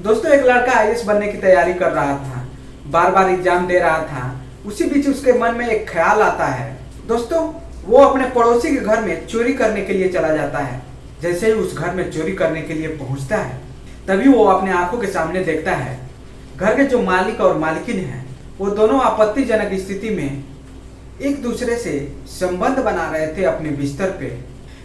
दोस्तों एक लड़का आईएएस बनने की तैयारी कर रहा था, बार बार एग्जाम दे रहा था। उसी बीच उसके मन में एक ख्याल आता है। दोस्तों वो अपने पड़ोसी के घर में चोरी करने के लिए चला जाता है। जैसे ही उस घर में चोरी करने के लिए पहुंचता है, तभी वो अपने आंखों के सामने देखता है घर के जो मालिक और मालकिन हैं वो दोनों आपत्तिजनक स्थिति में एक दूसरे से संबंध बना रहे थे अपने बिस्तर पे।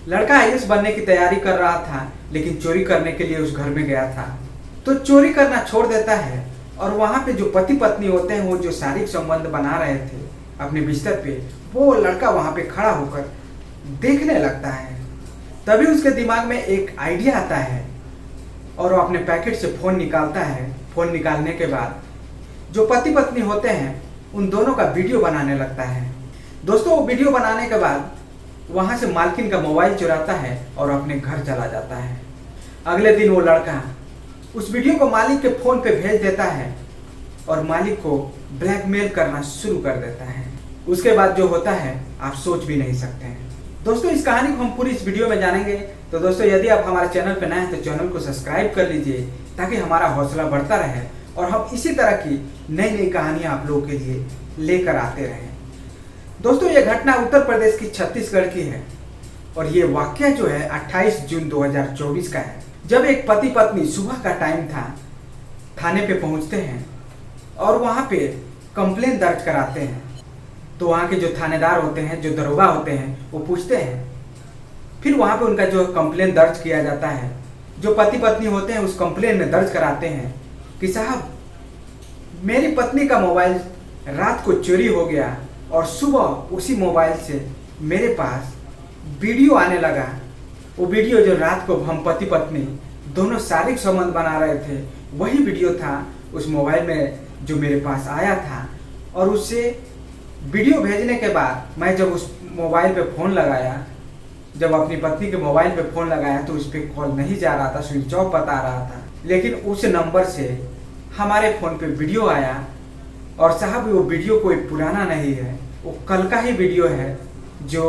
लड़का आईएएस बनने की तैयारी कर रहा था, लेकिन चोरी करने के लिए उस घर में गया था तो चोरी करना छोड़ देता है और वहाँ पे जो पति पत्नी होते हैं वो जो शारीरिक संबंध बना रहे थे अपने बिस्तर पे, वो लड़का वहाँ पे खड़ा होकर देखने लगता है। तभी उसके दिमाग में एक आइडिया आता है और वो अपने पैकेट से फ़ोन निकालता है। फ़ोन निकालने के बाद जो पति पत्नी होते हैं उन दोनों का वीडियो बनाने लगता है। दोस्तों वो वीडियो बनाने के बाद वहाँ से मालकिन का मोबाइल चुराता है और अपने घर चला जाता है। अगले दिन वो लड़का उस वीडियो को मालिक के फ़ोन पे भेज देता है और मालिक को ब्लैकमेल करना शुरू कर देता है। उसके बाद जो होता है आप सोच भी नहीं सकते हैं। दोस्तों इस कहानी को हम पूरी इस वीडियो में जानेंगे। तो दोस्तों यदि आप हमारे चैनल पर नए हैं तो चैनल को सब्सक्राइब कर लीजिए ताकि हमारा हौसला बढ़ता रहे और हम इसी तरह की नई नई कहानियाँ आप लोगों के लिए लेकर आते रहें। दोस्तों ये घटना उत्तर प्रदेश की छत्तीसगढ़ की है और ये वाकया जो है 28 जून 2024 का है, जब एक पति पत्नी सुबह का टाइम था, थाने पे पहुंचते हैं और वहाँ पे कंप्लेन दर्ज कराते हैं। तो वहाँ के जो थानेदार होते हैं, जो दरोगा होते हैं, वो पूछते हैं। फिर वहाँ पे उनका जो कंप्लेन दर्ज किया जाता है, जो पति पत्नी होते हैं उस कंप्लेन में दर्ज कराते हैं कि साहब मेरी पत्नी का मोबाइल रात को चोरी हो गया और सुबह उसी मोबाइल से मेरे पास वीडियो आने लगा। वो वीडियो जो रात को हम पति पत्नी दोनों शारीरिक संबंध बना रहे थे, वही वीडियो था उस मोबाइल में जो मेरे पास आया था। और उससे वीडियो भेजने के बाद मैं जब उस मोबाइल पे फ़ोन लगाया, जब अपनी पत्नी के मोबाइल पे फ़ोन लगाया तो उस पर कॉल नहीं जा रहा था, स्विच ऑफ बता रहा था। लेकिन उस नंबर से हमारे फ़ोन पे वीडियो आया और साहब वो वीडियो कोई पुराना नहीं है, वो कल का ही वीडियो है जो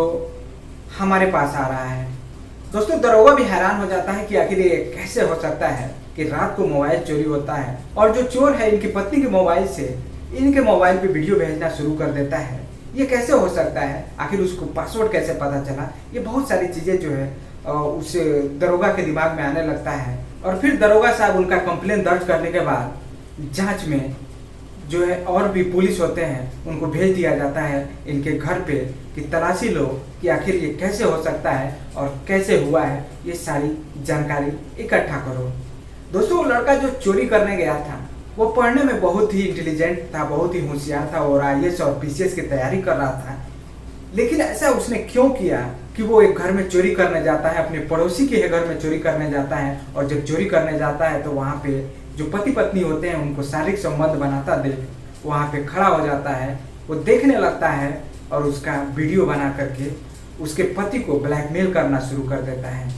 हमारे पास आ रहा है। दोस्तों दरोगा भी हैरान हो जाता है कि आखिर ये कैसे हो सकता है कि रात को मोबाइल चोरी होता है और जो चोर है इनकी पत्नी के मोबाइल से इनके मोबाइल पे वीडियो भेजना शुरू कर देता है। ये कैसे हो सकता है, आखिर उसको पासवर्ड कैसे पता चला, ये बहुत सारी चीज़ें जो है उस दरोगा के दिमाग में आने लगता है। और फिर दरोगा साहब उनका कंप्लेन दर्ज करने के बाद जाँच में जो है और भी पुलिस होते हैं उनको भेज दिया जाता है इनके घर पे कि तलाशी लो कि आखिर ये कैसे हो सकता है और कैसे हुआ है, ये सारी जानकारी इकट्ठा करो। दोस्तों वो लड़का जो चोरी करने गया था वो पढ़ने में बहुत ही इंटेलिजेंट था, बहुत ही होशियार था और आईएएस और पीसीएस की तैयारी कर रहा था। लेकिन ऐसा उसने क्यों किया कि वो एक घर में चोरी करने जाता है, अपने पड़ोसी के घर में चोरी करने जाता है और जब चोरी करने जाता है तो वहाँ पे जो पति पत्नी होते हैं उनको शारीरिक संबंध बनाता देख वहाँ पे खड़ा हो जाता है। वो देखने लगता है और उसका वीडियो बना करके उसके पति को ब्लैकमेल करना शुरू कर देता है।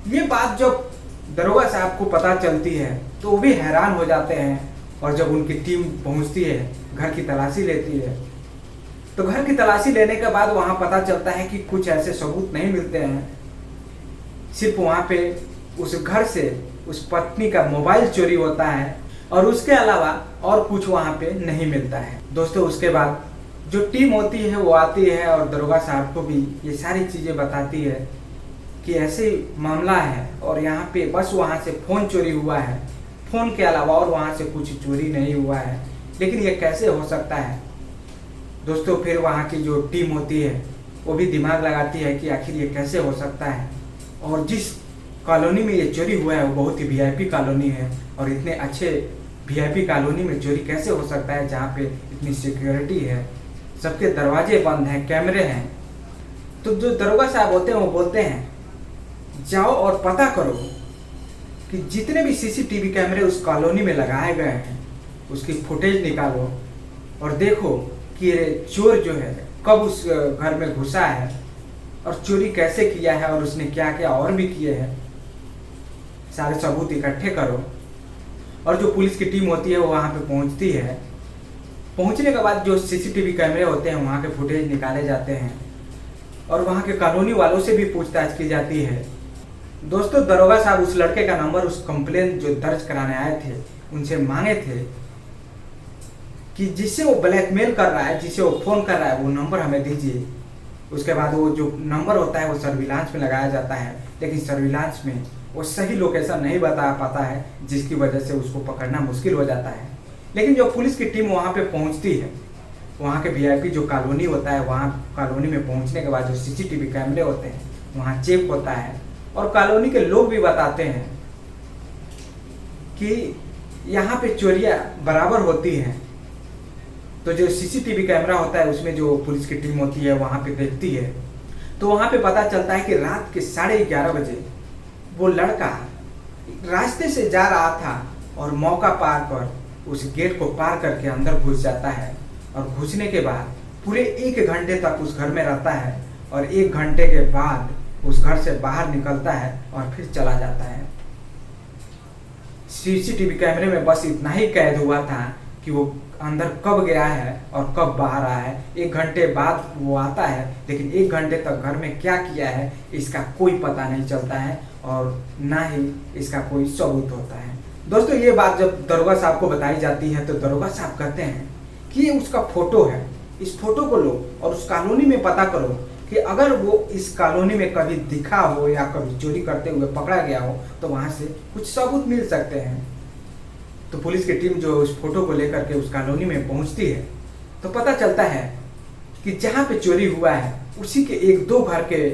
ये बात जब दरोगा साहब को पता चलती है तो वो भी हैरान हो जाते हैं और जब उनकी टीम पहुंचती है, घर की तलाशी लेती है, तो घर की तलाशी लेने के बाद वहाँ पता चलता है कि कुछ ऐसे सबूत नहीं मिलते हैं। सिर्फ वहाँ पे उस घर से उस पत्नी का मोबाइल चोरी होता है और उसके अलावा और कुछ वहाँ पे नहीं मिलता है। दोस्तों उसके बाद जो टीम होती है वो आती है और दरोगा साहब को भी ये सारी चीज़ें बताती है कि ऐसे मामला है और यहाँ पे बस वहाँ से फ़ोन चोरी हुआ है, फ़ोन के अलावा और वहाँ से कुछ चोरी नहीं हुआ है। लेकिन ये कैसे हो सकता है। दोस्तों फिर वहाँ की जो टीम होती है वो भी दिमाग लगाती है कि आखिर ये कैसे हो सकता है और जिस कॉलोनी में ये चोरी हुआ है वो बहुत ही वीआईपी कॉलोनी है और इतने अच्छे वीआईपी कॉलोनी में चोरी कैसे हो सकता है जहाँ पे इतनी सिक्योरिटी है, सबके दरवाजे बंद हैं, कैमरे हैं। तो जो दरोगा साहब होते हैं वो बोलते हैं जाओ और पता करो कि जितने भी सीसीटीवी कैमरे उस कॉलोनी में लगाए गए हैं उसकी फुटेज निकालो और देखो कि ये चोर जो है कब उस घर में घुसा है और चोरी कैसे किया है और उसने क्या क्या और भी किए हैं। सारे सबूत इकट्ठे करो। और जो पुलिस की टीम होती है वो वहाँ पे पहुँचती है। पहुँचने के बाद जो सीसीटीवी कैमरे होते हैं वहाँ के फुटेज निकाले जाते हैं और वहाँ के कानूनी वालों से भी पूछताछ की जाती है दोस्तों दरोगा साहब उस लड़के का नंबर उस कंप्लेन जो दर्ज कराने आए थे उनसे मांगे थे कि जिससे वो ब्लैकमेल कर रहा है, जिसे वो फ़ोन कर रहा है, वो नंबर हमें दीजिए। उसके बाद वो जो नंबर होता है वो सर्विलांस में लगाया जाता है, लेकिन सर्विलांस में वो सही लोकेशन नहीं बता पाता है, जिसकी वजह से उसको पकड़ना मुश्किल हो जाता है। लेकिन जो पुलिस की टीम वहाँ पे पहुँचती है, वहाँ के वीआईपी जो कॉलोनी होता है, वहाँ कॉलोनी में पहुँचने के बाद जो सीसीटीवी कैमरे होते हैं वहाँ चेक होता है, और कॉलोनी के लोग भी बताते हैं कि यहाँ पे चोरियाँ बराबर होती हैं। तो जो सीसीटीवी कैमरा होता है उसमें जो पुलिस की टीम होती है वहाँ पे देखती है, तो वहाँ पे पता चलता है कि रात के 11:30 बजे वो लड़का रास्ते से जा रहा था और मौका पार कर उस गेट को पार करके अंदर घुस जाता है, और घुसने के बाद पूरे 1 घंटे तक उस घर में रहता है, और 1 घंटे के बाद उस घर से बाहर निकलता है और फिर चला जाता है। सीसीटीवी कैमरे में बस इतना ही कैद हुआ था कि वो अंदर कब गया है और कब बाहर आया है। 1 घंटे बाद वो आता है, लेकिन 1 घंटे तक घर में क्या किया है इसका कोई पता नहीं चलता है, और ना ही इसका कोई सबूत होता है। दोस्तों ये बात जब दरोगा साहब को बताई जाती है तो दरोगा साहब कहते हैं कि ये उसका फोटो है, इस फोटो को लो और उस कॉलोनी में पता करो कि अगर वो इस कॉलोनी में कभी दिखा हो या कभी चोरी करते हुए पकड़ा गया हो तो वहाँ से कुछ सबूत मिल सकते हैं। तो पुलिस की टीम जो उस फोटो को लेकर के उस कॉलोनी में पहुँचती है तो पता चलता है कि जहाँ पे चोरी हुआ है उसी के 1-2 घर के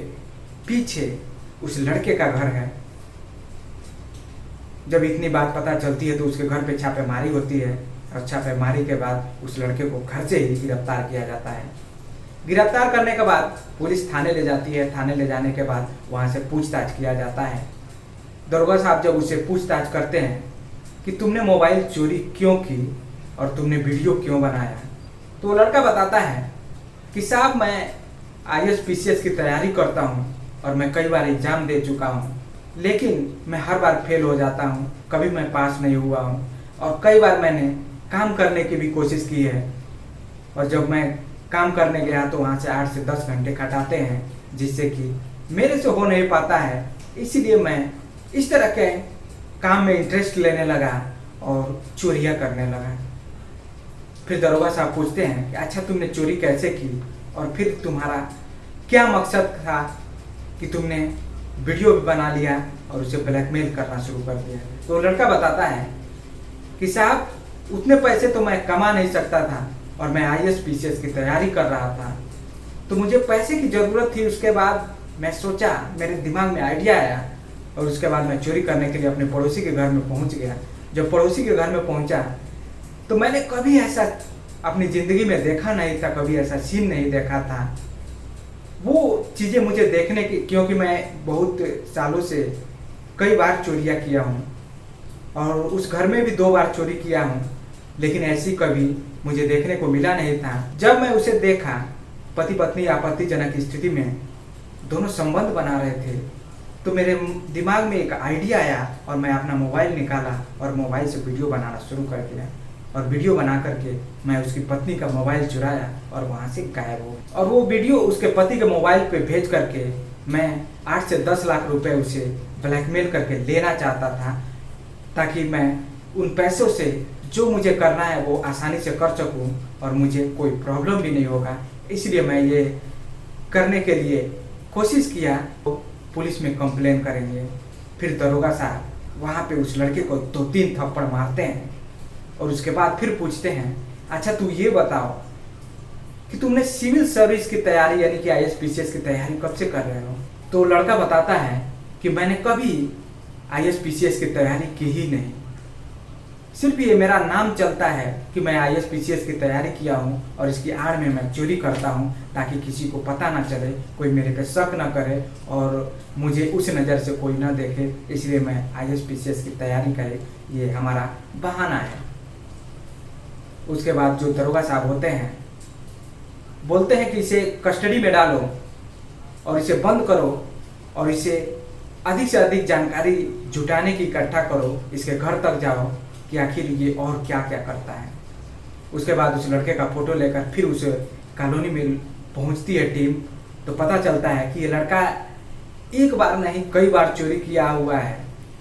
पीछे उस लड़के का घर है। जब इतनी बात पता चलती है तो उसके घर पे छापेमारी होती है, और छापेमारी के बाद उस लड़के को घर से ही गिरफ्तार किया जाता है। गिरफ्तार करने के बाद पुलिस थाने ले जाती है। थाने ले जाने के बाद वहाँ से पूछताछ किया जाता है। दरोगा साहब जब उससे पूछताछ करते हैं कि तुमने मोबाइल चोरी क्यों की और तुमने वीडियो क्यों बनाया, तो वो लड़का बताता है कि साहब मैं IAS-PCS की तैयारी करता हूँ और मैं कई बार एग्ज़ाम दे चुका हूँ, लेकिन मैं हर बार फेल हो जाता हूँ, कभी मैं पास नहीं हुआ हूँ, और कई बार मैंने काम करने की भी कोशिश की है, और जब मैं काम करने गया तो वहाँ से 8 से 10 घंटे खटाते हैं, जिससे कि मेरे से हो नहीं पाता है। इसीलिए मैं इस तरह के काम में इंटरेस्ट लेने लगा और चोरियाँ करने लगा। फिर दरोगा साहब पूछते हैं कि अच्छा तुमने चोरी कैसे की, और फिर तुम्हारा क्या मकसद था कि तुमने वीडियो भी बना लिया और उसे ब्लैकमेल करना शुरू कर दिया। तो लड़का बताता है कि साहब उतने पैसे तो मैं कमा नहीं सकता था, और मैं IAS-PCS की तैयारी कर रहा था, तो मुझे पैसे की ज़रूरत थी। उसके बाद मैं सोचा, मेरे दिमाग में आइडिया आया, और उसके बाद मैं चोरी करने के लिए अपने पड़ोसी के घर में पहुंच गया। जब पड़ोसी के घर में पहुंचा तो मैंने कभी ऐसा अपनी ज़िंदगी में देखा नहीं था, कभी ऐसा सीन नहीं देखा था। वो चीज़ें मुझे देखने की, क्योंकि मैं बहुत सालों से कई बार चोरियाँ किया हूँ, और उस घर में भी 2 बार चोरी किया हूँ, लेकिन ऐसी कभी मुझे देखने को मिला नहीं था। जब मैं उसे देखा, पति पत्नी आपत्तिजनक स्थिति में दोनों संबंध बना रहे थे, तो मेरे दिमाग में एक आइडिया आया और मैं अपना मोबाइल निकाला और मोबाइल से वीडियो बनाना शुरू कर दिया, और वीडियो बना करके मैं उसकी पत्नी का मोबाइल चुराया और वहाँ से गायब हो। और वो वीडियो उसके पति के मोबाइल पे भेज करके मैं 8 से 10 लाख रुपए उसे ब्लैकमेल करके लेना चाहता था, ताकि मैं उन पैसों से जो मुझे करना है वो आसानी से कर सकूं और मुझे कोई प्रॉब्लम भी नहीं होगा। इसलिए मैं ये करने के लिए कोशिश किया। तो पुलिस में कंप्लेन करेंगे। फिर दरोगा साहब वहाँ पे उस लड़के को 2-3 थप्पड़ मारते हैं, और उसके बाद फिर पूछते हैं अच्छा तू ये बताओ कि तुमने सिविल सर्विस की तैयारी यानी कि IAS-PCS की तैयारी कब से कर रहे हो। तो लड़का बताता है कि मैंने कभी IAS-PCS की तैयारी की ही नहीं, सिर्फ ये मेरा नाम चलता है कि मैं IAS-PCS की तैयारी किया हूँ, और इसकी आड़ में मैं चोरी करता हूँ ताकि किसी को पता ना चले, कोई मेरे पे शक ना करे और मुझे उस नज़र से कोई ना देखे। इसलिए मैं IAS-PCS की तैयारी करे, ये हमारा बहाना है। उसके बाद जो दरोगा साहब होते हैं बोलते हैं कि इसे कस्टडी में डालो और इसे बंद करो, और इसे अधिक से अधिक जानकारी जुटाने की इकट्ठा करो, इसके घर तक जाओ कि आखिर ये और क्या क्या करता है। उसके बाद उस लड़के का फोटो लेकर फिर उस कॉलोनी में पहुंचती है टीम, तो पता चलता है कि ये लड़का एक बार नहीं कई बार चोरी किया हुआ है,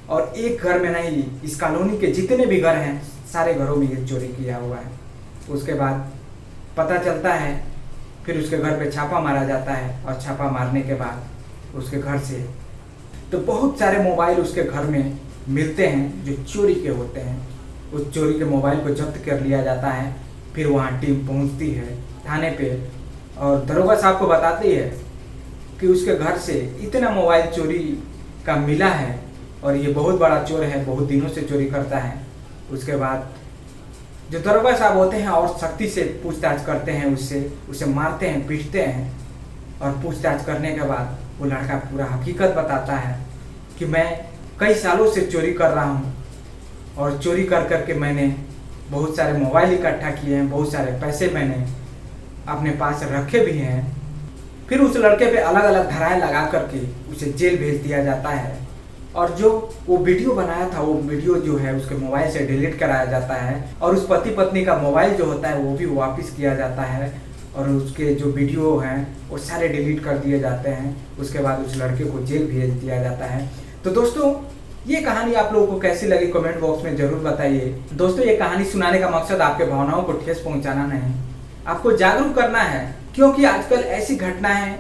और एक घर में नहीं, इस कॉलोनी के जितने भी घर हैं सारे घरों में ये चोरी किया हुआ है। उसके बाद पता चलता है, फिर उसके घर पे छापा मारा जाता है, और छापा मारने के बाद उसके घर से तो बहुत सारे मोबाइल उसके घर में मिलते हैं जो चोरी के होते हैं। उस चोरी के मोबाइल को जब्त कर लिया जाता है। फिर वहाँ टीम पहुँचती है थाने पे, और दरोगा साहब को बताती है कि उसके घर से इतना मोबाइल चोरी का मिला है, और ये बहुत बड़ा चोर है, बहुत दिनों से चोरी करता है। उसके बाद जो दरोगा साहब होते हैं और सख्ती से पूछताछ करते हैं, उसे मारते हैं, पीटते हैं, और पूछताछ करने के बाद वो लड़का पूरा हकीकत बताता है कि मैं कई सालों से चोरी कर रहा हूँ, और चोरी कर कर के मैंने बहुत सारे मोबाइल इकट्ठा किए हैं, बहुत सारे पैसे मैंने अपने पास रखे भी हैं। फिर उस लड़के पे अलग अलग धाराएं लगा करके उसे जेल भेज दिया जाता है, और जो वो वीडियो बनाया था वो वीडियो जो है उसके मोबाइल से डिलीट कराया जाता है, और उस पति पत्नी का मोबाइल जो होता है वो भी वापस किया जाता है, और उसके जो वीडियो हैं वो सारे डिलीट कर दिए जाते हैं। उसके बाद उस लड़के को जेल भेज दिया जाता है। तो दोस्तों ये कहानी आप लोगों को कैसी लगी कमेंट बॉक्स में जरूर बताइए। दोस्तों ये कहानी सुनाने का मकसद आपके भावनाओं को ठेस पहुंचाना नहीं, आपको जागरूक करना है, क्योंकि आजकल ऐसी घटनाएं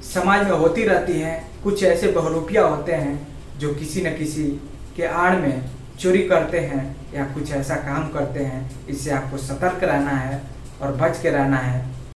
समाज में होती रहती हैं। कुछ ऐसे बहरूपिया होते हैं जो किसी न किसी के आड़ में चोरी करते हैं या कुछ ऐसा काम करते हैं। इससे आपको सतर्क रहना है और बच के रहना है।